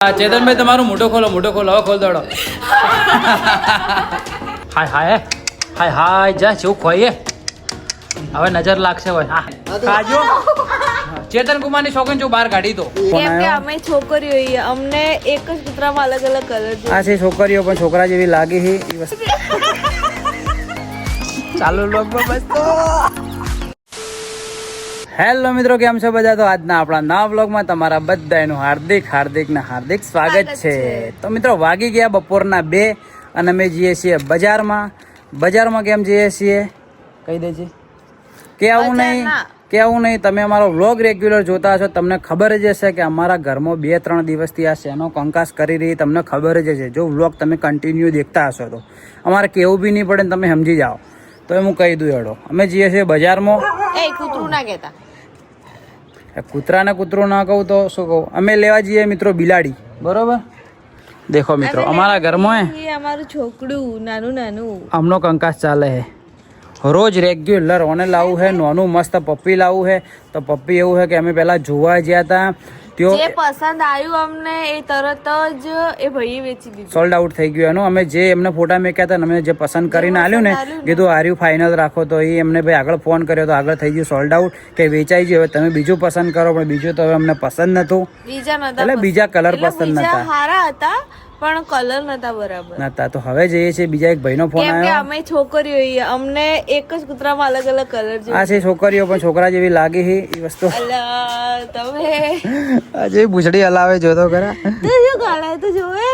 ચેતનભાઈ તમારું મોટો ખોલો હવે ખોલ દોડો. હાય હાય હાય હાય જા શું ખોઈએ હવે નજર લાગશે ભાઈ. હા ખાજો. ચેતન કુમારની શોખીન જો બહાર કાઢી તો કેમ કે અમે છોકરીઓ છીએ, અમને એક જ કૂતરામાં અલગ અલગ કલર જોઈએ. આ છે છોકરીઓ પણ છોકરા જેવી લાગે છે એ વસ્તુ. ચાલો લોગમાં બસ તો હેલો મિત્રો, કેમ છો બધા? તો આજના આપણા નવા વ્લોગમાં તમારા બધાનું હાર્દિક સ્વાગત છે. તો મિત્રો વાગી ગયા બપોરના 2 અને અમે જઈએ છીએ બજારમાં કેમ જઈએ છીએ કહી દેજે. કેવું નહીં, તમે અમારો વ્લોગ રેગ્યુલર જોતા હશો, તમને ખબર જ હશે કે અમારા ઘરમાં 2-3 દિવસથી આ શેનો કંકાસ કરી રહી, તમને ખબર જ હશે. જો વ્લોગ તમે કન્ટિન્યુ દેખતા હશો તો અમારે કેવું બી નહીં પડે ને તમે સમજી જાઓ. તો હું કહી દઉં હેડો, અમે જઈએ છીએ બજારમાં. કૂતરું ના કહેતા, કૂતરું ના કહું તો શું કહું, અમે લેવા જઈએ મિત્રો બિલાડી. બરોબર, દેખો મિત્રો અમારા ઘરમાં અમારું છોકડું નાનું આમનો કંકાસ ચાલે છે રોજ રેગ્યુલર. ઓને લાવવું છે નાનું મસ્ત પપ્પી લાવવું છે. તો પપ્પી એવું છે કે અમે પહેલા જોવા ગયા હતા, જે પસંદ આવ્યું અમને એ તરત જ એ ભાઈએ વેચી દીધું, સોલ્ડ આઉટ થઈ ગયું એનું. અમે જે એમને ફોટા મેક્યા હતા, અમે જે પસંદ કરીને આલ્યું ને, કીધું આર્યું ફાઇનલ રાખો, તો એ એમને ભાઈ આગળ ફોન કર્યો તો આગળ થઈ ગયું સોલ્ડ આઉટ, કે વેચાઈ ગયું. હવે તમે બીજું પસંદ કરો, પણ બીજું તો હવે અમને પસંદ નતું. બીજા કલર પસંદ નતા, સારા હતા પણ કલર નતા બરાબર નતા. તો હવે જઈએ છીએ, બીજા એક ભાઈનો ફોન આવ્યો. અમે છોકરીઓ છીએ, અમને એક જ કૂતરામાં અલગ અલગ કલર જોઈએ. આ છે છોકરીઓ પણ છોકરા જેવી લાગે છે એ વસ્તુ. તમે આજે પૂછડી હલાવે જોતો ખરા, તો જોવે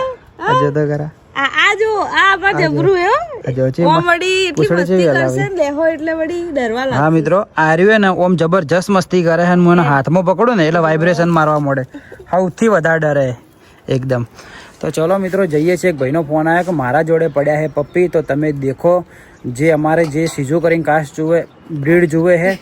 જોતો ખરા. આ જો આ અમાર જબરું હે કોમેડી એટલી મસ્તી કરશે ને લેહો એટલે વળી ડરવા લાગે. હા મિત્રો, આ રહ્યું ને ઓમ જબરજસ્ત મસ્તી કરે છે, હું એના હાથમાં પકડું ને એટલે વાઇબ્રેશન મારવા મળે, સૌથી વધારે ડરે એકદમ. તો ચલો મિત્રો જઈએ છીએ. એક ભાઈનો ફોન આવ્યો કે મારા જોડે પડ્યા છે પપ્પી, તો તમે દેખો. જે અમારે જે સીઝુ કરીને કાસ્ટ જુએ, બ્રીડ જુએ છે,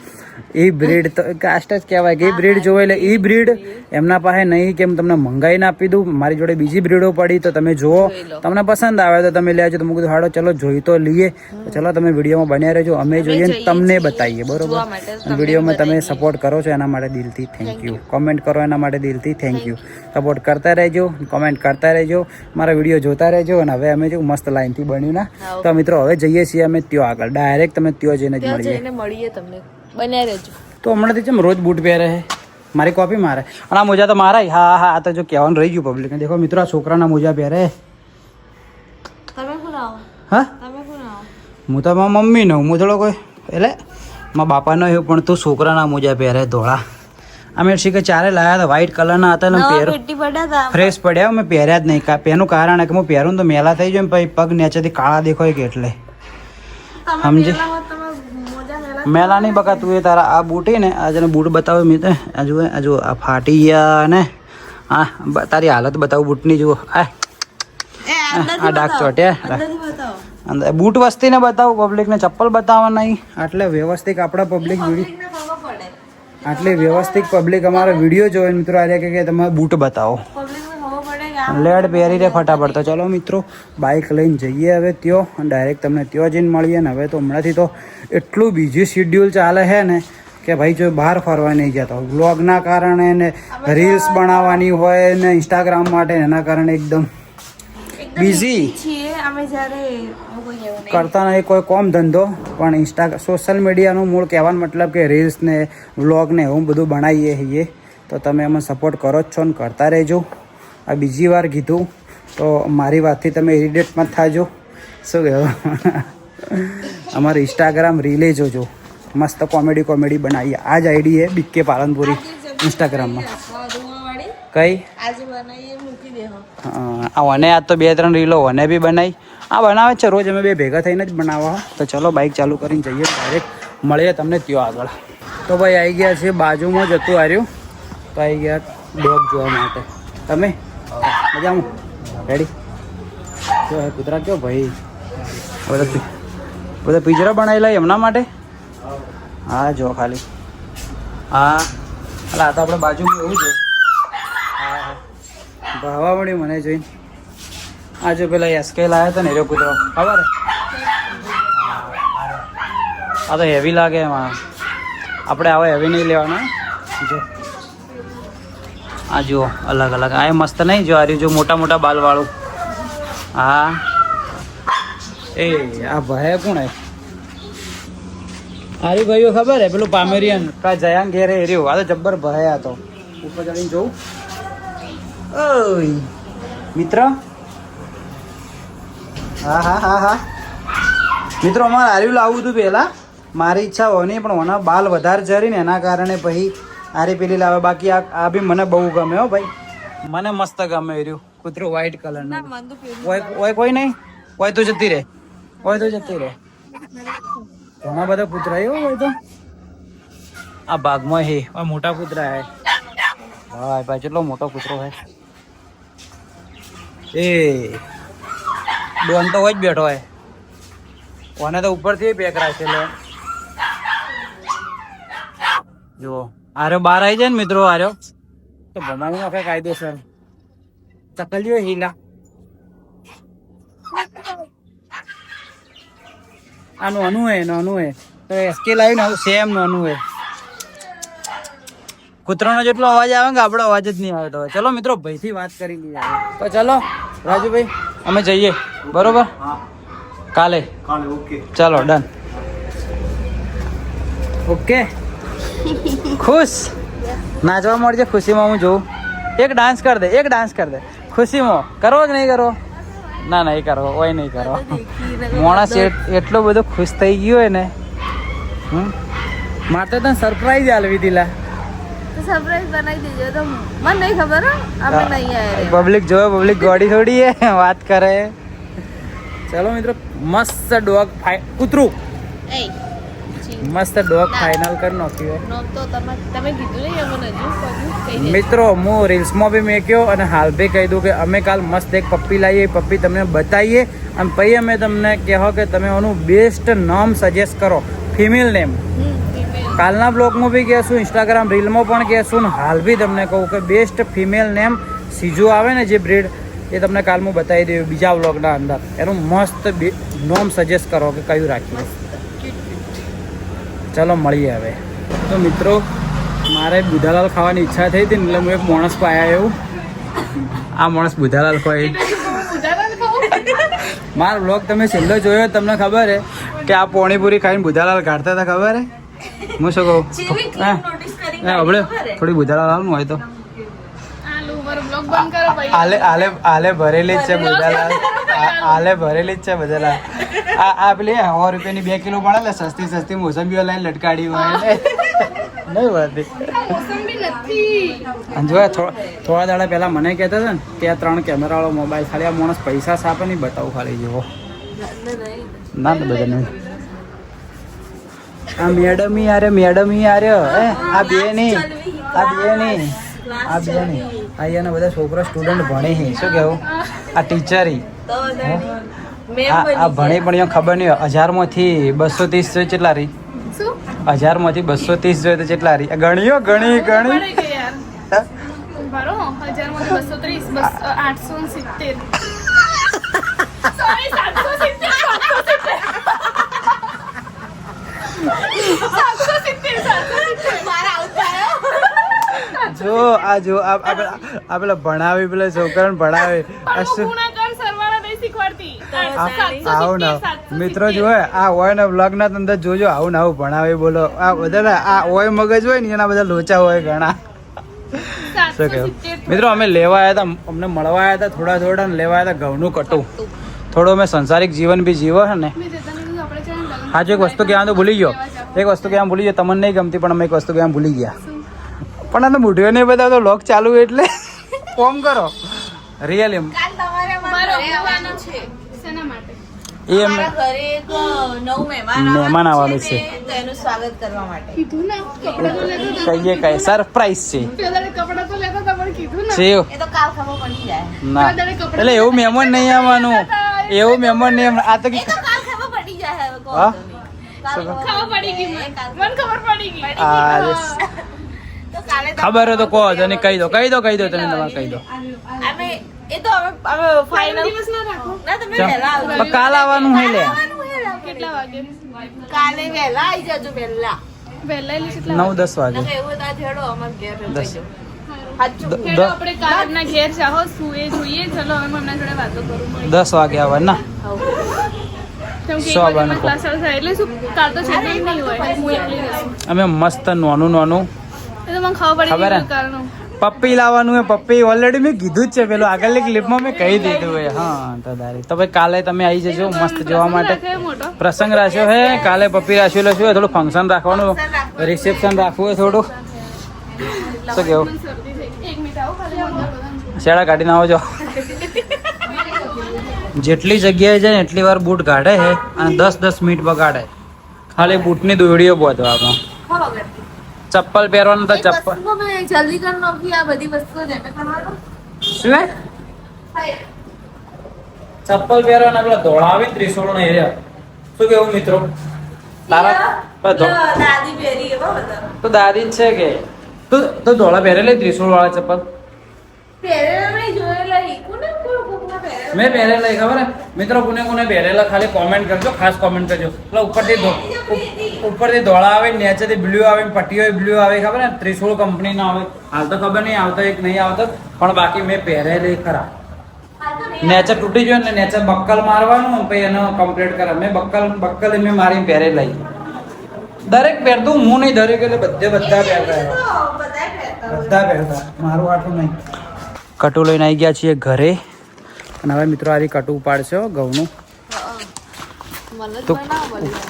એ બ્રીડ તો કાસ્ટ જ કહેવાય કે એ બ્રીડ જોવે, એટલે એ બ્રીડ એમના પાસે નહીં કે તમને મંગાઈને આપી દઉં. મારી જોડે બીજી બ્રીડો પડી, તો તમે જુઓ, તમને પસંદ આવે તો તમે લેજો. તો મેં કીધું હાડો ચલો જોઈ તો લઈએ. તો ચલો તમે વિડીયોમાં બન્યા રહેજો, અમે જોઈએ ને તમને બતાવીએ. બરોબર, વિડીયોમાં તમે સપોર્ટ કરો છો એના માટે દિલથી થેન્ક યુ. કોમેન્ટ કરો એના માટે દિલથી થેન્ક યુ. સપોર્ટ કરતા રહેજો, કોમેન્ટ કરતા રહેજો, મારા વિડીયો જોતા રહેજો. અને હવે અમે જો મસ્ત લાઈનથી બન્યું ના. તો મિત્રો હવે જઈએ છીએ અમે ત્યાં આગળ, ડાયરેક્ટ તમે ત્યાં જઈને જ મળીએ તમને. બન્યા રહેજો. તો હમણાંથી જેમ રોજ બૂટ પહેરે છે, મારી કોપી મારે. અને આ મોજા તો મારા. હા આ તો જો કહેવાનું રહી ગયું પબ્લિકને. દેખો મિત્રો, આ છોકરાના મોજા પહેરે. તમે કોણ આવો? હા તમે કોણ આવો? હું તો મારા મમ્મીનો, હું થોડો કોઈ એટલે મારા બાપાનો એવું, પણ તું છોકરાના મોજા પહેરે ધોળા. અમે શીખે ચારે લાયા હતા, વ્હાઈટ કલરના હતા ને ફ્રેશ પડ્યા. મેં પહેર્યા જ નહીં. એનું કારણ કે હું પહેરું તો મેલા થઈ જાય, પછી પગ નીચેથી કાળા દેખાય કે એટલે સમજી. મેલા નહીં બકા, તું એ તારા આ બૂટી ને આજે બૂટ બતાવ્યો મેં. આ જુએ, આ જુઓ, આ ફાટી ગયા ને હા, તારી હાલત બતાવું બૂટની. જુઓ આ ડાક ચોટ્યા. અંદર બૂટ વસ્તીને બતાવું, પબ્લિકને ચપ્પલ બતાવવા નહીં. આટલે વ્યવસ્થિત આપણા પબ્લિક આટલી વ્યવસ્થિત પબ્લિક અમારો વિડીયો જોવે મિત્રો. આ કે તમે બૂટ બતાવો, લેડ પહેરી રે ફટાફટ. તો ચલો મિત્રો બાઇક લઈને જઈએ હવે ત્યાં, ડાયરેક્ટ તમને ત્યાં જઈને મળીએ. ને હવે તો હમણાંથી તો એટલું બીજી શિડ્યુલ ચાલે છે ને કે ભાઈ જો બહાર ફરવા નહીં જતા, વ્લોગના કારણે ને રીલ્સ બનાવવાની હોય ને ઇન્સ્ટાગ્રામ માટે, એના કારણે એકદમ બિઝી કરતા નહીં કોઈ કોમ ધંધો. પણ સોશિયલ મીડિયાનું મૂળ કહેવાનો મતલબ કે રીલ્સ ને વ્લોગ ને એવું બધું બનાવીએ છીએ. તો તમે એમાં સપોર્ટ કરો જ છો ને કરતા રહેજો. આ બીજી વાર કીધું તો મારી વાતથી તમે ઇરિટેટમાં થાજો. શું કહેવું, અમારું ઇન્સ્ટાગ્રામ રીલે જોજો, મસ્ત કોમેડી બનાવીએ. આ જ આઈડી છે બીકે પાલનપુરી ઇન્સ્ટાગ્રામમાં. કઈ હા, અને આજ તો 2-3 રીલો અને બી બનાવી. આ બનાવે છે રોજ, અમે બે ભેગા થઈને જ બનાવવા. તો ચલો બાઇક ચાલુ કરીને જઈએ, ડાયરેક્ટ મળીએ તમને ત્યાં આગળ. તો ભાઈ આવી ગયા છે, બાજુમાં જતું આવ્યું. તો આવી ગયા ડોગ જોવા માટે. તમે મજામાં રેડી? જો કૂતરા કયો ભાઈ, બધા પિંજરા બનાવેલા એમના માટે. હા જો ખાલી હા, એટલે આ તો આપણે બાજુમાં એવું છે. હા ભાવા મળ્યું મને જોઈને. આ જો પેલા એસકે લાવ્યા હતા ને એ કૂતરો ખબર. આ તો હેવી લાગે એમાં, આપણે આવા હેવી નહીં લેવાના. જો આ જુઓ અલગ અલગ આ મસ્ત નહીં જો આ રહ્યું જો મોટા મોટા બાલ વાળું હા એ આ ભાઈ કોણ હે આરી ભાઈઓ ખબર હે પેલું પામેરિયન કા જયાંગ ઘેરે રહ્યો આ તો જબ્બર ભાઈ આ તો ઉપર ચડીને જોઉં ઓય મિત્ર હા હા હા હા મિત્રો અમારે આર્યું લાવવું હતું પહેલાં મારી ઈચ્છા હોય નહીં પણ ઓના બાલ વધારે જરી ને એના કારણે પછી આરી પેલી લાવે બાકી આ બી મને બહુ ગમે હો ભાઈ મને મસ્ત ગમે રહ્યું કૂતરું વ્હાઈટ કલરનું હોય કોઈ નહીં હોય તો જતી રહે ઘણા બધા કૂતરા હોય તો આ ભાગમાં હે મોટા કૂતરા હે હા ભાઈ કેટલો મોટો કૂતરો હે એ ડોન તો હોય જ બેઠો હોય કોને તો ઉપરથી પેક રાખેલો જુઓ આર્યો બહાર આવી જાય ને મિત્રો આર્યો તો ભમાવી નાખે કાયદેસર ચકલીઓ હીલા આ નાનું હે તો એસકે લાવ્યું ને સેમ નાનું હે કૂતરાનો જેટલો અવાજ આવે ને આપણો અવાજ જ નહીં આવે તો ચલો મિત્રો ભાઈથી વાત કરી લઈએ તો ચલો રાજુભાઈ અમે જઈએ બરોબર કાલે ઓકે ચલો ડન ઓકે ખુશ નાચવા મળજે ખુશીમાં હું જોઉં એક ડાન્સ કર દે ખુશીમાં કરવો કે નહીં કરવો ના નહીં કરવો ઓય નહીં કરવો માણસ એટલો બધો ખુશ થઈ ગયો હોય ને મારે તો તને સરપ્રાઈઝ આલવી દીલા સરપ્રાઈઝ બનાવી દેજો તો મને નહીં ખબર અમે નહીં આયા પબ્લિક જોવે પબ્લિક ગોડી થોડી હે વાત કરે ચલો મિત્રો મસ્ત ડોગ કૂતરું મસ્ત ડોગ ફાઇનલ કરી નાખ્યું તો તમે કીધું નહીં અમને હજુ મિત્રો હું રીલ્સમાં બી મેક્યો અને હાલ બી કહી દઉં કે અમે કાલ મસ્ત એક પપ્પી લાવીએ પપ્પી તમને બતાવીએ અને પછી અમે તમને કહો કે તમે એનું બેસ્ટ નામ સજેસ્ટ કરો ફિમેલ નેમ કાલના બ્લોગમાં બી કહેશું ઇન્સ્ટાગ્રામ રીલમાં પણ કહેશું ને હાલ બી તમને કહું કે બેસ્ટ ફિમેલ નેમ સીજુ આવે ને જે બ્રીડ એ તમને કાલ હું બતાવી દઉં બીજા બ્લોગના અંદર એનું મસ્ત નામ સજેસ્ટ કરો કે કયું રાખીએ ચલો મળીએ હવે તો મિત્રો મારે બુધાલાલ ખાવાની ઈચ્છા થઈ હતી ને એટલે હું એક માણસ પાયા એવું આ માણસ બુધાલાલ ખવાય મારો બ્લોગ તમે છેલ્લો જોયો તમને ખબર હે કે આ પોણીપુરી ખાઈને બુધાલાલ કાઢતા હતા ખબર હે હું શું કહું આપણે થોડી બુધાલાલ આવવાનું હોય તો આલે ભરેલી જ છે બુધાલાલ આલે ભરેલી જ છે બુધાલાલ આ પેલી 100 રૂપિયાની 2 કિલો પડે સસ્તી મોસંબીઓ લઈને લટકાડી હોય નહીં વળતી જો થોડા દાડા પહેલા મને કહેતા હતા ને કે આ 3 કેમેરા વાળો મોબાઈલ ખાલી આ માણસ પૈસા સાપે નહીં બતાવું ખાલી જેવો ના બધા નહીં આ મેડમ યાર આ બે નહીં અહીંયા બધા છોકરા સ્ટુડન્ટ ભણે છે શું કેવું આ ટીચર આ ભણે પણ ખબર નહીં 1000માંથી 230 જોઈએ કેટલા રહી 1000માંથી 230 જોઈએ તો કેટલા રહી ગણીઓ ગણી જો આ પેલા ભણાવી પેલા છોકરાને ભણાવે આવું ના મિત્રો જો આ હોય ને બ્લોગ ના અંદર જોજો આવું ને આવું ભણાવે બોલો આ બધા આ હોય મગજ હોય ને એના બધા લોચા હોય ઘણા શું કેવું મિત્રો અમે લેવા આવ્યા હતા અમને મળવા આવ્યા હતા થોડા ને લેવા આવ્યા હતા ઘઉંનું કટું થોડું અમે સંસારિક જીવન બી જીવો છે ને હા જો એક વસ્તુ કહેવાનું તો ભૂલી ગયો તમને નહીં ગમતી પણ અમે એક વસ્તુ કહેવાનું ભૂલી ગયા પણ આ તો બુઢીઓ નહીં બધા તો લોક ચાલુ એટલે ફોન કરો રિયલ એમ મહેમાન આવવાનું છે કહીએ સરપ્રાઈઝ છે ના એટલે એવું મહેમાન નહીં આવવાનું આ તો ખબર હોય તો કહો તને કહી દો તમે તમારે કહી દો કાલ આવવાનું હે લે કેટલા વાગે કાલે વહેલા આવી જજો વહેલા 9-10 વાગે એવું તો છેડો અમાર ઘેર ચલો આપણે કાલના ઘેર જાઓ સુએ જોઈએ. ચલો હવે મમ્મી જોડે વાતો કરું. 10 વાગે આવવાના. કેમ કે એક વાગે ક્લાસ ચાલુ થાય એટલે શું કાલ તો છે નહીં હોય. હું એકલી જઈશ. અમે મસ્ત નાનું એ તો મને ખબર ખબર પડી હે? કાલનું. પપ્પી લાવવાનું હે. પપ્પી ઓલરેડી મેં કીધું જ છે પેલું આગળની ક્લિપમાં મેં કહી દીધું હોય. હા તો દારી તો ભાઈ કાલે તમે આવી જજો મસ્ત જોવા માટે. રાખે મોટો. પ્રસંગ રાખ્યો હે કાલે પપ્પી રાખ્યું એટલે શું થોડું ફંક્શન રાખવાનું રિસેપ્શન રાખવું હોય થોડું. શું કેવું મને શરદી થઈ. એક મિનિટ આવો ખાલી અંદર બધા. શેડા કાઢીને આવજો. જેટલી જગ્યાએ જાય ને એટલી વાર બૂટ કાઢે છે અને 10-10 મિનિટ બગાડે ખાલી બૂટની દોરડીઓ બાંધવામાં. ચપ્પલ પહેરવાનું તો ચપ્પલ જલ્દી કર નાખી આ બધી વસ્તુઓ જેમે કરવાનું. શું હે? ચપ્પલ પહેરવાના પેલા ધોળાવી ત્રિશૂળ ને એરિયા. શું કેવું મિત્રો તારા દાદી પહેરી એવા બધા તો દાદી જ છે કે તું ધોળા પહેરેલી ત્રિશૂળ વાળા ચપ્પલ પહેરેલા નહીં જોયેલા ઈ કોને કોના પહેરેલા મેં પહેરેલા ખબર હે મિત્રો કોને પહેરેલા ખાલી કોમેન્ટ કરજો ખાસ કોમેન્ટ કરજો એટલે ઉપરથી ધોળા આવે નીચેથી બ્લુ આવે પટ્ટીઓ બ્લુ આવે ખબર ને ત્રિશૂળ કંપની ના આવે હાલ તો ખબર નહીં આવતો એક નહીં આવતો પણ બાકી મેં પહેરેલી ખરા નેચર તૂટી ગયો ને નેચર બક્કલ મારવાનું પછી એનો કમ્પ્લીટ કરે મેં બક્કલ મેં મારી પહેરેલા દરેક પહેરતું હું નહીં દરેક એટલે બધા પહેરતા બધા પહેરતા મારું આટલું નહીં. કટુ લઈને આવી ગયા છીએ ઘરે અને હવે મિત્રો આ કટુ ઉપાડશે ઘઉંનું તું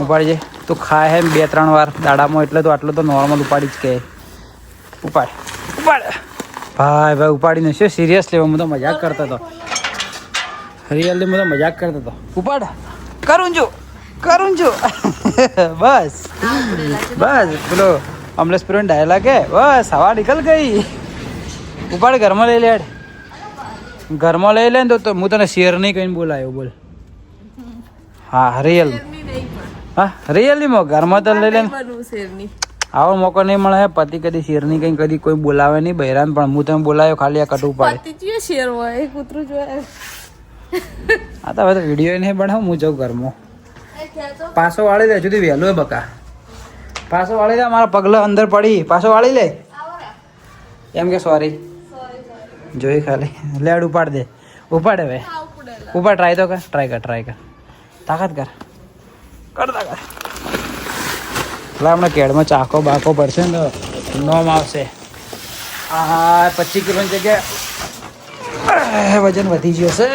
ઉપાડજે તું ખાય હે 2-3 વાર દાડામાં એટલે તો આટલું તો નોર્મલ ઉપાડી જ કે ઉપાડ ભાઈ ઉપાડીને શું સિરિયસલી હું તો મજાક કરતો હતો રિયલી હું તો મજાક કરતો હતો ઉપાડ કરું છું બસ પેલો અમલેશપુર ડાયલોગ હે બસ હવા નીકળ ગઈ ઉપાડ ઘરમાં લઈ લે ઘરમાં લઈ લે ને તો હું તને શેર નહીં કહીને બોલાયો બોલ હા રિયલ હા રિયલીમાં ઘરમાં તો લઈ લે આવો મોકો નહીં મળે પતિ કદી શેર નહીં કઈ કદી કોઈ બોલાવે નહીં બહેરાન પણ હું તમે બોલાયો ખાલી આ કટુ પાડે શેર હોય કૂતરું જોયે હા તો હવે તો વિડીયો નહીં બનાવું હું જાઉં ઘરમાં પાછો વાળી દે સુધી વહેલું હે બકા પાછો વાળી દે મારા પગલા અંદર પડી પાછો વાળી લે એમ કે સોરી જોઈ ખાલી લેડ ઉપાડ દે ઉપાડ હવે ઉપાડ ટ્રાય કર તાકાત કર હમણાં કેળમાં ચાકો બાકો પડશે ને તો નોમ આવશે હા 25 કિલોની જગ્યાએ વજન વધી ગયો છે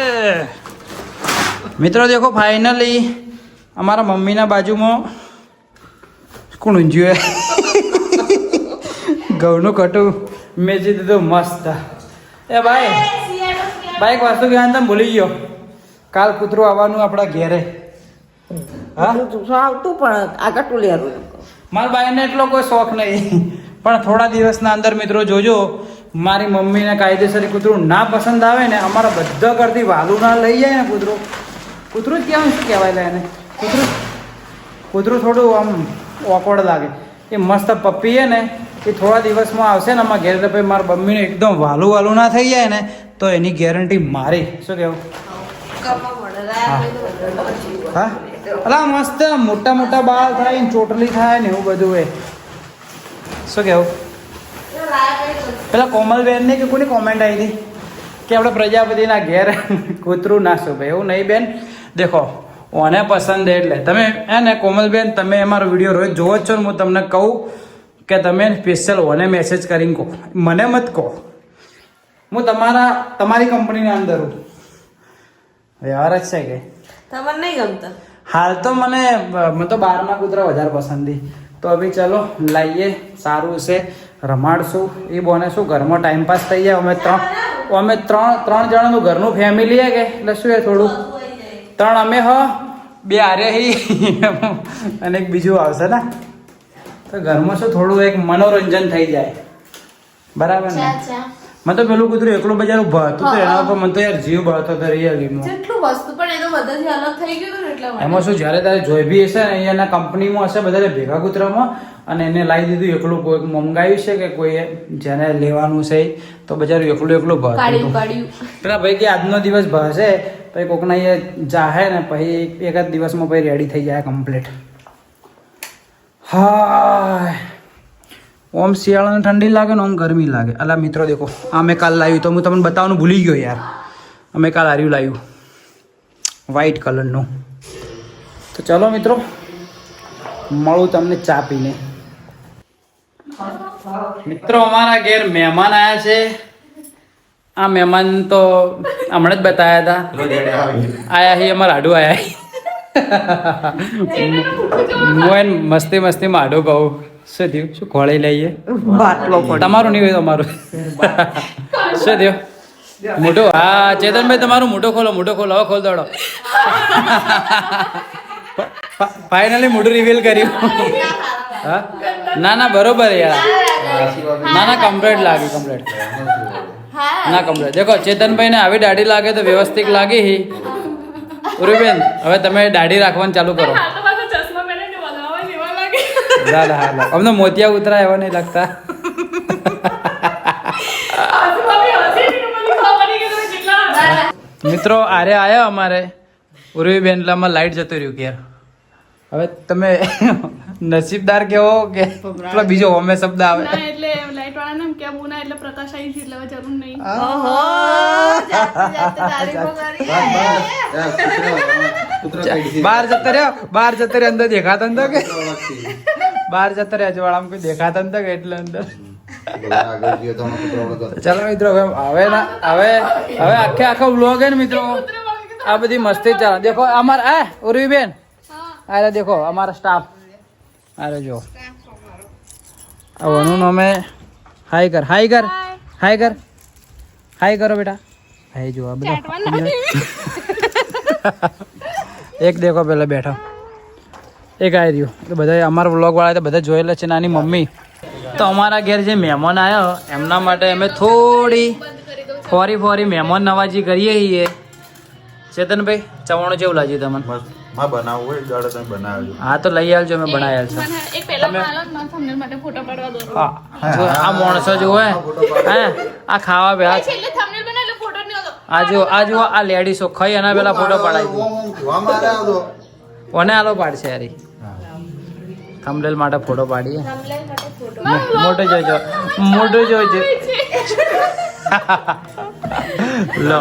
મિત્રો દેખો ફાઇનલી અમારા મમ્મીના બાજુમાં કોણ ઊંઝ્યું ઘઉંનું કટું મેજી દીધું મસ્ત એ ભાઈ એક વસ્તુ કહેવાનું તમે ભૂલી ગયો કાલ કૂતરું આવવાનું આપણા ઘેરે હા આવતું પણ આ કટું લેવું મારા ભાઈને એટલો કોઈ શોખ નહીં પણ થોડા દિવસના અંદર મિત્રો જોજો મારી મમ્મીને કાયદેસર કૂતરું ના પસંદ આવે ને અમારા બધા કરતી વાલું ના લઈ જાય ને કૂતરું જ કહેવાય શું કહેવાય લે એને કૂતરું થોડું આમ ઓકવર્ડ લાગે એ મસ્ત પપ્પી છે ને એ થોડા દિવસમાં આવશે ને અમારા ઘેર તો ભાઈ મારા મમ્મીને એકદમ વાલું ના થઈ જાય ને તો એની ગેરંટી મારી શું કહેવું હા અલા મસ્ત મોટા બાલ થાય ચોટલી થાય ને એવું બધું હોય શું કેવું પેલા કોમલબેન ને કે કોની કોમેન્ટ આવી હતી કે આપણે પ્રજાપતિના ઘેર કૂતરું ના શું ભાઈ એવું નહીં બેન દેખો ઓને પસંદ એટલે તમે હે ને કોમલબેન તમે અમારો વિડીયો રોજ જોવો જ છો ને હું તમને કહું કે તમે સ્પેશિયલ ઓને મેસેજ કરીને કહો મને મત કહો હું તમારી કંપનીના અંદર હું વ્યવહાર જ છે કે તમને નહીં ગમતા હાલ તો મને તો બહારના કૂતરા વધારે પસંદી તો હવે ચલો લાવીએ સારું છે રમાડશું એ બોને શું ઘરમાં ટાઈમપાસ થઈ જાય અમે ત્રણ જણાનું ઘરનું ફેમિલી હે કે એટલે શું એ થોડું 3 અમે 2 આરે અને એક બીજું આવશે ને તો ઘરમાં શું થોડું એક મનોરંજન થઈ જાય બરાબર ને મને તો પેલું કૂતરું એકલું બજારું ભાતું તો એના ઉપર મને તો યાર જીવ ભાતો હતો રિયલીમાં જેટલું વસ્તુ પણ એ તો બધાથી અલગ થઈ ગયું ને એટલા એમાં શું જ્યારે તારે જોઈ બી હશે ને અહીંયાના કંપનીમાં હશે બધા ભેગા કૂતરામાં અને એને લાવી દીધું એકલું કોઈ મંગાવ્યું છે કે કોઈ જેને લેવાનું છે તો બજારું એકલું ભાતું પેલા ભાઈ કે આજનો દિવસ ભાશે પછી કોકના એ જાહે ને પછી એક જ દિવસમાં પછી રેડી થઈ જાય કમ્પ્લીટ હા ઓમ શિયાળાને ઠંડી લાગે ને ઓમ ગરમી લાગે. અલા મિત્રો દેખો અમે કાલ લાવ્યું તો હું તમને બતાવવાનું ભૂલી ગયો યાર. અમે કાલ હાર્યું લાવ્યું વ્હાઈટ કલરનું. તો ચલો મિત્રો મળું તમને ચા પીને. મિત્રો અમારા ઘેર મહેમાન આવ્યા છે. આ મહેમાન તો હમણાં જ બતાવ્યા હતા. આયા હી અમારા હાડું આયા હું મસ્તી મસ્તીમાં હાડું કહું શું થયું શું ખોળી લઈએ તમારું નહીં હોય તમારું શું થયું મોટું હા ચેતનભાઈ તમારું મોટો ખોલો હવે ખોલ દોડો ફાઇનલી મોટું રિવીલ કર્યું હા ના બરોબર યાર ના કમ્પ્લીટ લાગી કમ્પ્લીટ ના કમ્પ્લીટ દેખો ચેતનભાઈ ને આવી દાઢી લાગે તો વ્યવસ્થિત લાગી હી ઉરુબેન હવે તમે દાઢી રાખવાનું ચાલુ કરો અમને મોતિયા ઉતરા એવા નહીં લાગતા મિત્રો આરે આયા અમારે ઉર્વી બેન એટલે અમારે લાઈટ જતું રહ્યું કે હવે તમે નસીબદાર કેવો કે પેલો બીજો હોમે શબ્દ આવે એટલે લાઈટ વાળા ને કેવું ના એટલે પ્રકાશ આવી છે એટલે જરૂર નહીં બહાર જતા રહ્યો અંદર દેખાતા નતો કે બહાર જતા રહ્યા અજવાળામાં કોઈ દેખાતા નતા કે એટલે અંદર ચાલો મિત્રો હવે આખો વ્લોગ હે ને મિત્રો આ બધી મસ્તી ચાલે દેખો અમારા ઉર્વી બેન અરે દેખો અમારા સ્ટાફ અરે જો વનુ અમે હાય કરો બેટા હાય જો બધા એક દેખો પેલા બેઠો એક આવી રહ્યું તો બધા અમારા વ્લોગ વાળા તો બધા જોયેલા છે નાની મમ્મી તો અમારા ઘેર જે મહેમાન આવ્યો એમના માટે અમે થોડી ફોરી મહેમાન નવાજી કરીએ છીએ. ચેતનભાઈ ચવાણું જેવું લાગ્યું તમને હા તો લઈ આવજો અમે બનાવી આવજો. આ માણસો જોવે હે આ ખાવા બે આ જો આ લેડીસો ખાઈ એના પેલા ફોટો પડાવી કોને આલો પાડશે યારી થંબનેલ માટે ફોટો પાડીએ મોટો જોજો લો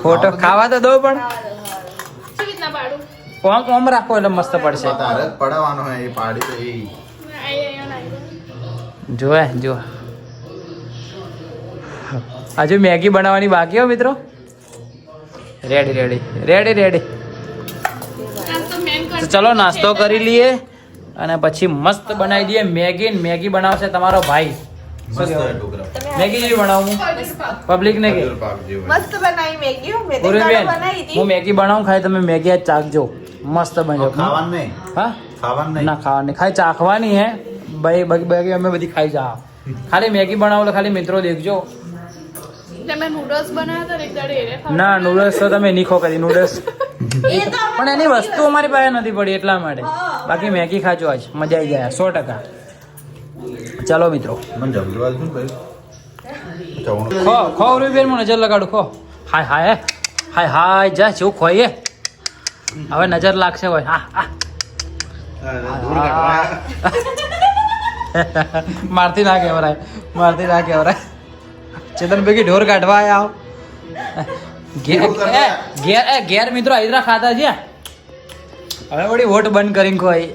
ફોટો ખાવા તો દો પણ કોમ રાખો એટલે મસ્ત પડશે જોવે જો હજુ મેગી બનાવવાની બાકી હો મિત્રો. રેડી તો ચલો નાસ્તો કરી લઈએ અને પછી મસ્ત બનાવી દઈએ મેગી બનાવશે તમારો ભાઈ. મેગી જેવી બનાવું પબ્લિક ને કે મસ્ત બનાવી મેગી હું મેગી બનાવું ખાઈ તમે મેગી આજ ચાખજો મસ્ત બનજો. હા ના ખાવાની ખાઈ ચાખવાની હે ભાઈ બાકી અમે બધી ખાઈ જા ખાલી મેગી બનાવો એટલે ખાલી મિત્રો દેખજો. ના નૂડલ્સ તો તમે નીખો કરી નૂડલ્સ પણ એની વસ્તુ અમારી પાસે નથી પડી એટલા માટે બાકી મેગી ખાજો આજ મજા આવી જાય 100%. ચાલો મિત્રો ખો રૂપિયા હું નજર લગાડું ખો હાય જા જેવું ખોઈએ હવે નજર લાગશે હોય હા મારતી ના કહેવરાય ચેતન ભેગી ઢોર કાઢવા આવ્યા ઘેર મિત્રો હૈદરા ખાતા છે હવે વળી વોટ બંધ કરીને ખોઈ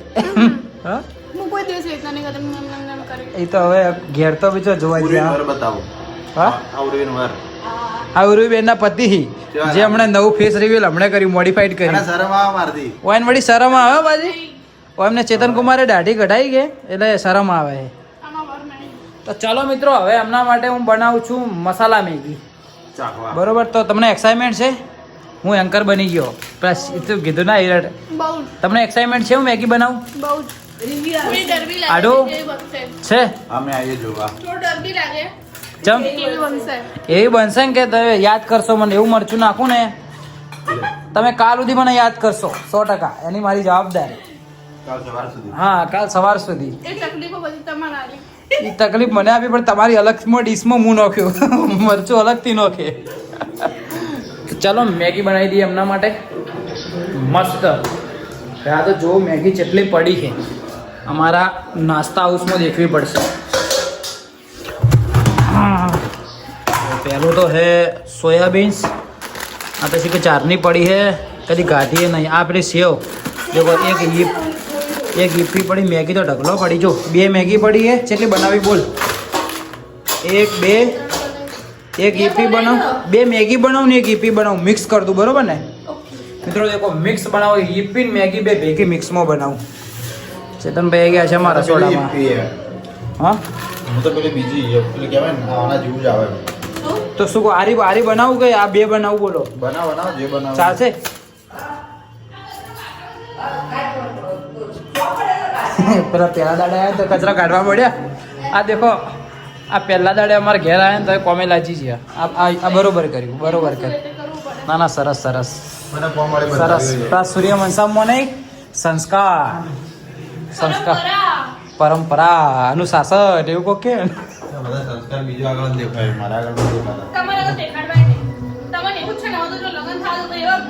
એ તો હવે ઘેર તો બીજો જોવા ગયા આ ઉર્વીબેન ના પતિ જે હમણાં નવું ફેસ રિવીલ હમણાં કર્યું મોડિફાઈડ કર્યું ઓન વળી શરમ આવે બાજી એમને ચેતન કુમારે દાઢી કઢાઈ ગઈ એટલે શરમ આવે. તો ચાલો મિત્રો હવે એમના માટે હું બનાવું છું મસાલા મેગી બરોબર. તો તમને એક્સાઇટમેન્ટ છે હું એન્કર બની ગયો પ્લસ કીધું ના હિરટ તમને એક્સાઇટમેન્ટ છે હું મેગી બનાવું આડો છે ચમ એવી બનશે ને કે તમે યાદ કરશો મને એવું મરચું નાખું ને તમે કાલ સુધી મને યાદ કરશો 100%. એની મારી જવાબદારી. હા કાલ સવાર સુધી એ તકલીફ મને આપી પણ તમારી અલગમાં ડીશમાં હું નાખ્યો મરચું અલગથી નાખે. ચાલો મેગી બનાવી દઈએ એમના માટે મસ્ત આ તો જો મેગી જેટલી પડી છે અમારા નાસ્તા હાઉસમાં દેખવી પડશે. પહેલું તો હે સોયાબીન્સ, આ પછી કે ચારની પડી છે, કદી ગાધી નહીં. આ પેલી સેવ દેખો, એક ઈપી પડી. મેગી તો ઢગલો પડી. જો 2 મેગી પડી છે. કેટલી બનાવી બોલ? 1 2 એક ઈપી બનાવ, 2 મેગી બનાવ ને 1 ઈપી બનાવ, મિક્સ કર દઉં, બરોબર ને મિત્રો? દેખો મિક્સ બનાવો, ઈપી ને મેગી 2 ભેગી મિક્સમાં બનાવું. ચેતનભાઈ ગયા છે અમારા રસોડામાં. હા હું તો પેલી બીજી પેલી કહેવાય ને આના જેવું જ આવે. તો શું કહો, આરી બનાવું કે આ 2 બનાવું? બોલો. બનાવ જે બનાવ ચાલશે. પેલા પહેલા દાડે આવ્યા તો કચરા કાઢવા પડ્યા. આ દેખો, આ પહેલા દાડે અમારે ઘેર આવ્યા ને તો કોમે લાજી છે. આ બરોબર કર્યું, બરોબર કર્યું. ના ના, સરસ સરસ મને ફોર્મ વાળી સરસ. સૂર્યવંશમમાં નહીં, સંસ્કાર પરંપરા અનુશાસન એવું કહો કે બધા સંસ્કાર બીજો આગળ જ દેખાય, મારા આગળ નથી દેખાતા. તમારે તો દેખાડવાય નહીં. તમને એવું જ છે ને, હવે તો જો લગ્ન થાય તો એવા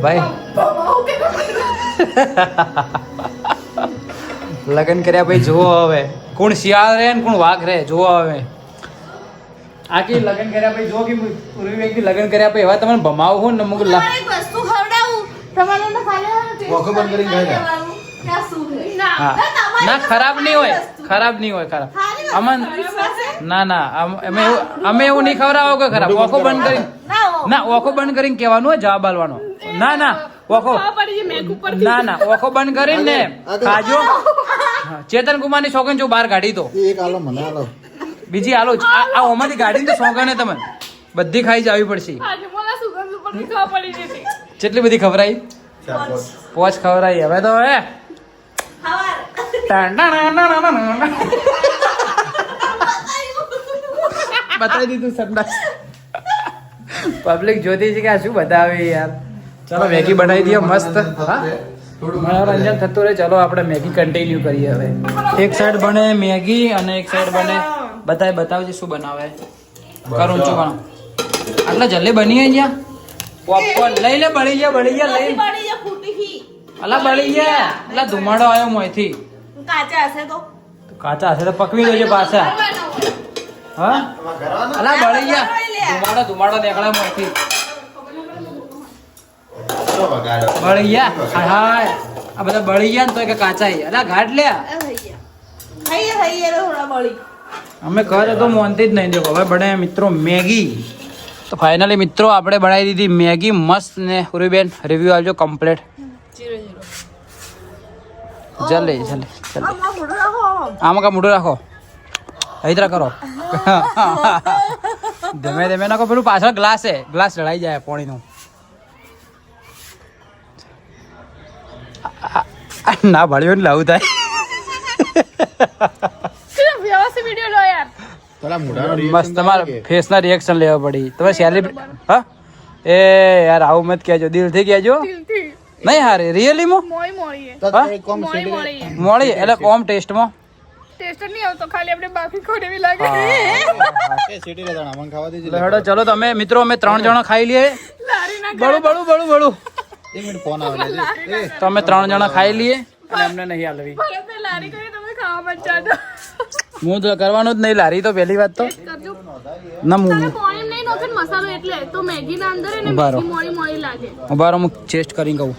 ભાઈ લગ્ન કર્યા પછી જુઓ હવે કોણ શિયાળ રહે ને કોણ વાઘ રહે. જુઓ હવે આખી લગ્ન કર્યા પછી જો કે પૂર્વી વ્યક્તિ લગ્ન કર્યા પછી એવા તમને ભમાવું હું ને મુક તમારે એક વસ્તુ ખવડાવું તમારે તો ખાલી વોકો બંધ કરીને ખાઈ લે. હા ના, ખરાબ નહીં હોય, ખરાબ નહીં હોય. ખરાબ અમન ના અમે એવું નહીં ખવડાવો કે ખરાબ. ઓખો બંધ કરીને ના, ઓખો બંધ કરીને કહેવાનું હોય, જવાબ આલવાનો. ના ઓખો ના ઓખો બંધ કરીને ને ખાજો. ચેતન કુમાર ની શોખન જો બહાર કાઢી તો એક આલો મને આલો. બીજી આલો આ ઓમાંથી ગાડી તો શોખન હે તમને બધી ખાઈ જવી પડશે. આજે મોલા સુગંધ ઉપર ખાવા પડી જતી. કેટલી બધી ખવરાઈ? 5 ખવરાઈ. હવે તો હે બતાવી દીધું સંડાસ. પબ્લિક જોતી છે કે આ શું બતાવે યાર. ચલો મેગી બનાવી દઈએ મસ્ત. હા મનોરંજન થતું રહે. ચલો આપણે મેગી કન્ટિન્યુ કરીએ હવે. એક સાઈડ બને મેગી અને એક સાઈડ બને બતાવજે શું બનાવે. કરું છું બનાવ. આટલા જલ્દી બની ગયા. પોપકોર્ન લઈ લે. બળી ગયા લઈ અલા બળી ગયા. અલા ધુમાડો આવ્યો મોંથી. કાચા હશે તો પકવી દેજો પાછા. હા અલા બળી ગયા. ધુમાડો નીકળે મોંથી. બળી ગયા. હાય આ બધા બળી ગયા ને તો કે કાચા. અલા ઘાટ લે. અમે ઘર તો મોનતી જ નહીં. દેખો હવે બને મિત્રો મેગી. તો ફાઇનલી મિત્રો આપણે બનાવી દીધી મેગી મસ્ત ને. ઉરીબેન રિવ્યુ આવજો કમ્પ્લીટ. જલ્દી આમાં કા મોઢું રાખો. હૈદરા કરો. ધીમે નાખો. પેલું પાછળ ગ્લાસ છે, ગ્લાસ લડાઈ જાય પાણીનું. ના ભળ્યો ને લાવું થાય. વ્યવસ્થિત વિડિયો લો યાર. તારા મોઢાનો મસ્ત તમારા ફેસ ના રિએક્શન લેવા પડી. તમે સેલિબ્રેટ હા એ યાર આવું મત કહેજો, દિલથી કહેજો. દિલથી નહીં હારે રિયલી માં મોળી મોળી એટલે કોમ ટેસ્ટમાં ટેસ્ટ નહીં આવતો, ખાલી આપણે બાકી ખોડેવી લાગે. કે સીટી લેતા અમન ખાવા દેજે. હેડો ચલો તમે મિત્રો અમે 3 જણા ખાઈ લઈએ. લારી ના બળું 1 મિનિટ ફોન આવે છે. તો અમે 3 જણા ખાઈ લઈએ અને અમને નહીં હાલવી. ભરતને લારી કરી તમે ખાવા બચાડો. હું તો કરવાનો જ નહીં લારી. તો પહેલી વાત તો કરજો. ના તમે હું પોઈમ નહીં નોખે મસાલો એટલે તો મેગી ના અંદર એને ઉભા રહો. મેગી મોળી લાગે. ઉભારો હું ટેસ્ટ કરીને કહું.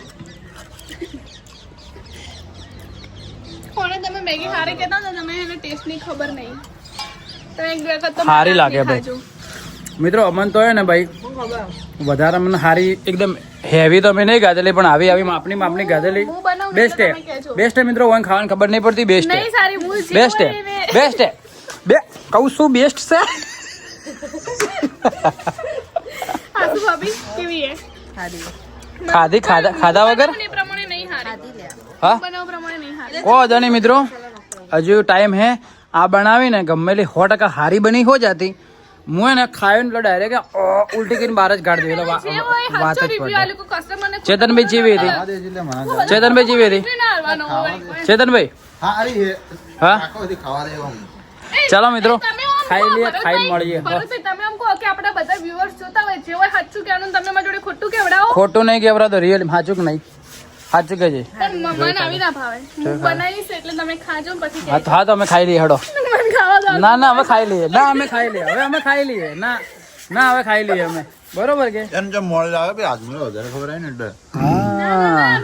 કોણે તમે મેગી હારી કહેતા ને તમે એને ટેસ્ટ ની ખબર નહીં. તો એક બે વખત તો હારી લાગે ખાજો. ભાઈ. મિત્રો અમન તો હે ને ભાઈ વધારે મને હારી એકદમ હેવી તો મેં નહીં ગાધેલી, પણ આવી માપની ગાધેલી હું બનાવું ને બેસ્ટ એટલે હે. તમે કહેજો. બેસ્ટ હે મિત્રો. ઓન ખાવાની ખબર નહીં પડતી. બેસ્ટ હે. નહીં સારી ભૂલ છે. બેસ્ટ હે. બેસ્ટ હે. કહું શું બેસ્ટ છે. આસુ ભાભી કેવી હે? ખાધા વગર બનાવને પ્રમાણે નહીં હારી. હા બનાવ પ્રમાણે નહીં હારી. કો જાણી મિત્રો હજુ ટાઈમ હે. આ બનાવીને ગમેલી 100% હારી બની હો જાતી. હું એને ખાયો ને ડાયરેક્ટ ઉલટી કરીને બહાર જ કાઢી દઉં. જે હોય વાત હાચો જ રિવ્યુ આલે કો કસ્ટમરને ચેતનભાઈ જેવી હતી. ખાવા દેજે લે મને. ચેતનભાઈ જેવી હતી. ના હાલવાનો હોય. ચેતનભાઈ હા અરે હે. હા આખો બધી ખાવા દે એમ. ચાલો મિત્રો તમે આમ ખાઈ કહો, લઈએ, ભરતભાઈ, ખાઈને મળીએ. ભરતભાઈ, તમે આમ કહો કે આપણા બધા viewers જોતા હોય જે હોય સાચું કહેવાનું, તમે મારી જોડે ખોટું કેવડાવો. ખોટું નહીં કેવડા તો રિયલ સાચું કે નહીં. સાચું કહેજે. પણ મમ્માને આવી ના ભાવે હું બનાવીશ એટલે તમે ખાજો પછી હા તો અમે ખાઈ લઈએ હેડો. મને ખાવા દો ના ના અમે ખાઈ લઈએ. ના અમે ખાઈ લઈએ હવે અમે ખાઈ લઈએ. ના ના હવે ખાઈ લઈએ અમે. બરોબર કે એને જો મોડે લાગે ભાઈ આજનું વધારે ખબર આવી ને એટલે ના,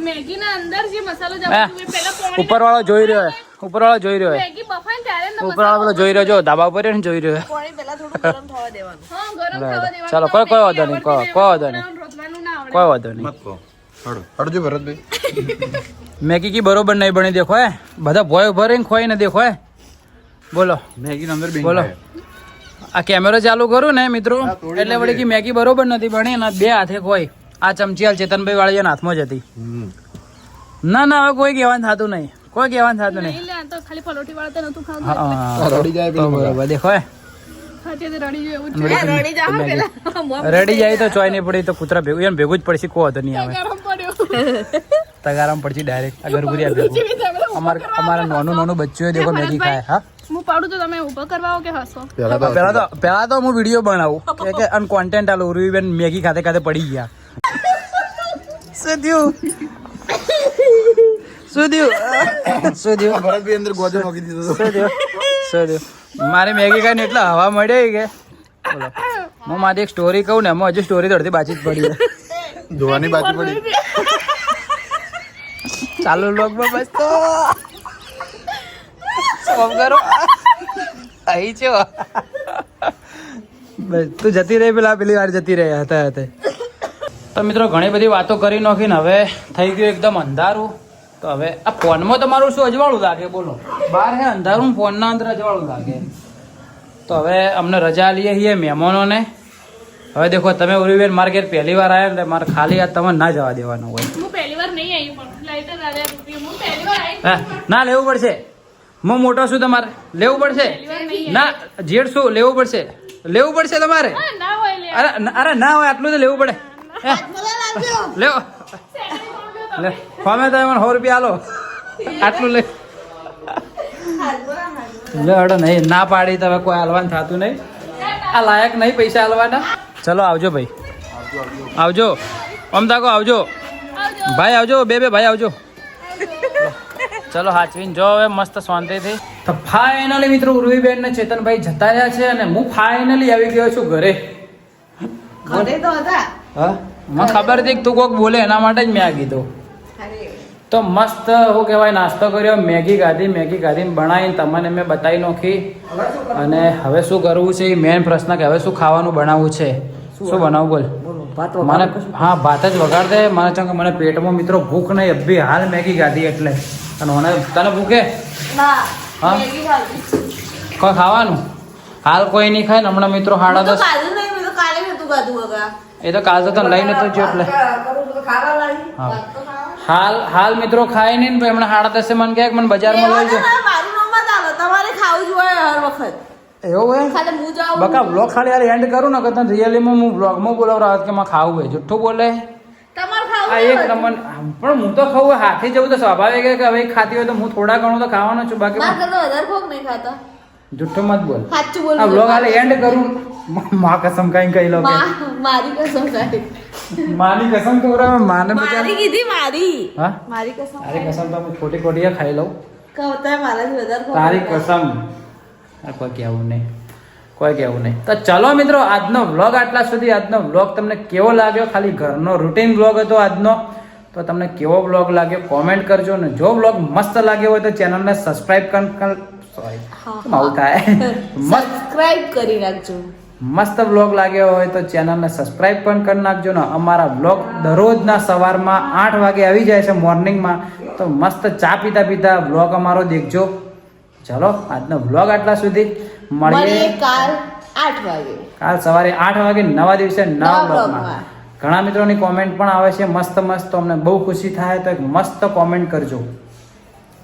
મેગી ના અંદર જે મસાલો જાવ પેલા પાણી ઉપર વાળો જોઈ રહ્યો હે. ઉપર વાળો જોઈ રહ્યો હે. મેગી બફાય ને ત્યારે ને ઉપર વાળો પેલો જોઈ રહ્યો જો ધાબા ઉપર રહ્યો ને જોઈ રહ્યો હે. પાણી પહેલા થોડું ગરમ થવા દેવાનું. હા ગરમ થવા દેવાનું. ચાલો કોઈ વાંધો નહીં. કોઈ વાંધો નહીં. રોતવાનું ના આવડે. કોઈ વાંધો નહીં. મત કહો હડો હડજો ભરતભાઈ મેગી કી બરોબર નહીં બની દેખો હે. બધા ભોય ભરીને ખોઈ ને દેખો હે. બોલો મેગી ની અંદર બોલો. આ કેમેરો ચાલુ કરું ને મિત્રો એટલે વળી કે મેગી બરોબર નથી બની ને બે હાથે ખોઈ. આ ચમચી હાલ ચેતનભાઈ વાળી હાથમાં જ હતી. ના ના હવે કોઈ કહેવાનું થતું નહીં. કોઈ કહેવાનું થતું નહીં. નહીં લે, આ તો ખાલી પલોઠી વાળા તો નતું ખાવાનું. હા રડી જાય તો બરોબર દેખો હે. હાથે તો રડી ગયું એવું જ છે. રડી જાઓ પેલા. રેડી જાય તો ચોય નહીં પડી તો કૂતરા ભેગું એને ભેગું જ પડશે કો હતો નહીં આવે. ગરમ પડ્યો. તગારામ પડશે ડાયરેક્ટ આ ગરગુરિયા ભેગું. અમારા નાનું નાનું બચ્ચું દેખો મેગી ખાય. હા હું પાડું તો તમે ઊભો કરવા આવો કે હસો? પેલા તો હું વિડીયો બનાવું કે અન કોન્ટેન્ટ આલું ઉર્વીબેન મેગી ખાતે ખાતે પડી ગયા. શું થયું શું થયું શું થયું ભરતભાઈ અંદર ગોજો નોખી દીધો શું થયું શું થયું મારે મેગી ખાઈને એટલે હવા મળે કે બોલો. હું મારી એક સ્ટોરી કહું ને એમાં હજુ સ્ટોરી અડધી બાજી જ પડી છે. ધોવાની બાકી પડી ચાલુ લોગમાં બસ તો સ્ટોપ કરો અહીં છો બસ તું જતી રહી પેલી વાર જતી રહી હતા હતા. તો મિત્રો ઘણી બધી વાતો કરી નાખીને હવે થઈ ગયું એકદમ અંધારું. તો હવે આ ફોનમાં તમારું શું અજવાળું લાગે બોલો. બહાર હે અંધારું ફોનના અંદર અજવાળું લાગે. તો હવે અમને રજા લઈએ છીએ મહેમાનોને. હવે દેખો તમે ઉર્વીબેન મારા ઘેર પહેલી વાર આવ્યા એટલે મારે ખાલી આ તમે ના જવા દેવાનું હોય. હું પહેલી વાર નહીં આવી પણ લાઈટર આવ્યા રૂપિયા હું પહેલી વાર આવી હા ના લેવું પડશે. હું મોટો છું તમારે લેવું પડશે. ના જેડ શું લેવું પડશે. લેવું પડશે તમારે. હા, ના હોય લે અરે ના હોય આટલું તો લેવું પડે. હે? લેવો લે ફોમે તો મને 100 રૂપિયા આલો આટલું લે લે હડો નહીં ના પાડી તો હવે કોઈ હાલવાનું થતું નહીં. આ લાયક નહીં પૈસા હાલવાના. ચલો આવજો ભાઈ આવજો. આમ તાકો આવજો ભાઈ આવજો. બે ભાઈ આવજો. ચલો હાચવીને જો હવે મસ્ત શાંતિથી. તો ફાઇનલી મિત્રો ઉર્વીબેન ને ચેતનભાઈ જતા રહ્યા છે અને હું ફાઇનલી આવી ગયો છું ઘરે. ઘરે તો હતા. હા મને ખબર હતી કે તું કોક બોલે એના માટે જ મેં આ કીધું. તો મસ્ત શું કહેવાય નાસ્તો કર્યો. મેગી ખાધીને બનાવીને તમને મેં બતાવી નાખી. અને હવે શું કરવું છે એ મેઇન પ્રશ્ન કે હવે શું ખાવાનું બનાવવું છે. શું બનાવવું બોલ. મને હા ભાત જ વગાડ દે. મને ચંગ મને પેટમાં મિત્રો ભૂખ નહીં અભી હાલ મેગી ખાધી એટલે. અને મને તને ભૂખે ના હા મેગી ખાધી. કોઈ ખાવાનું હાલ કોઈ નહીં ખાય ને હમણાં મિત્રો હું તો 10:30. ખાધું નહીં, મેં તો કાલે નતું ખાધું વગા. એ તો કાલ તો તને લઈને તો જો એટલે કરું તો ખાવા લાગી. હા. વાત તો ખાવા. હાલ મિત્રો ખાય નહીં ને હમણાં 10:30 મને કહે કે મને બજારમાં લઈ જાઓ. લેવાના મારું નામ મત આલો. તમારે ખાવું જ હોય હર વખત. એવું હોય ખાલી હું જાઉં. બકા બ્લોગ ખાલી યાર એન્ડ કરું ને કે તને રિયલીમાં હું બ્લોગમાં બોલાવ કે માં ખાવું હોય જુઠ્ઠું બોલે. તમારે ખાવું આ જ એક હોય. નંબર પણ હું તો ખાવું હાથે જવું તો સ્વાભાવિક છે કે હવે ખાતી હોય તો હું થોડા ઘણું તો ખાવાનો છું બાકી માર કરતા વધારે ભોગ નહીં ખાતા. જુઠ્ઠું મત બોલ. સાચું બોલું. આ બ્લોગ હાલે એન્ડ કરું માં કસમ કઈ કહી લો કે મારી કસમ ખાઈ. માની કસમ તો માને મારી કીધી મારી. હા મારી કસમ તારી કસમ તો હું ખોટી ખોટી ખાઈ લઉં. કહતા મારાથી વધારે ભોગ તારી નહીં કસમ આ કોઈ કહેવું નહીં કોઈ કહેવું નહીં. તો ચલો મિત્રો આજનો વ્લોગ આટલા સુધી. આજનો વ્લોગ તમને કેવો લાગ્યો ખાલી ઘરનો રૂટીન વ્લોગ હતો આજનો. તો તમને કેવો વ્લોગ લાગ્યો કોમેન્ટ કરજો ને જો વ્લોગ મસ્ત લાગ્યો હોય તો ચેનલને સબસ્ક્રાઇબ સોરી આવું થાય મસ્ત સબસ્ક્રાઇબ કરી નાખજો. મસ્ત વ્લોગ લાગ્યો હોય તો ચેનલને સબસ્ક્રાઇબ પણ કરી નાખજો ને અમારા વ્લોગ દરરોજના સવારમાં 8 વાગે આવી જાય છે મોર્નિંગમાં. તો મસ્ત ચા પીતા પીતા વ્લોગ અમારો દેખજો. ચલો આજનો વ્લોગ આટલા સુધી. મળીએ કાલ 8 વાગે. કાલ સવારે 8 વાગે નવા દિવસે નવા નવા બ્લોગમાં. બ્લોગમાં. ઘણા મિત્રોની કોમેન્ટ પણ આવે છે મસ્ત મસ્ત. અમને બહુ ખુશી થાય તો એક મસ્ત કોમેન્ટ કરજો.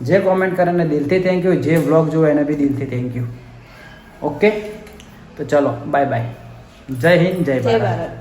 જે કોમેન્ટ કરે એને દિલથી થેન્ક યુ. જે વ્લોગ જોવે એને બી દિલથી થેન્ક યુ. ઓકે તો ચલો બાય બાય. જય હિન્દ જય જય ભારત. ભારત.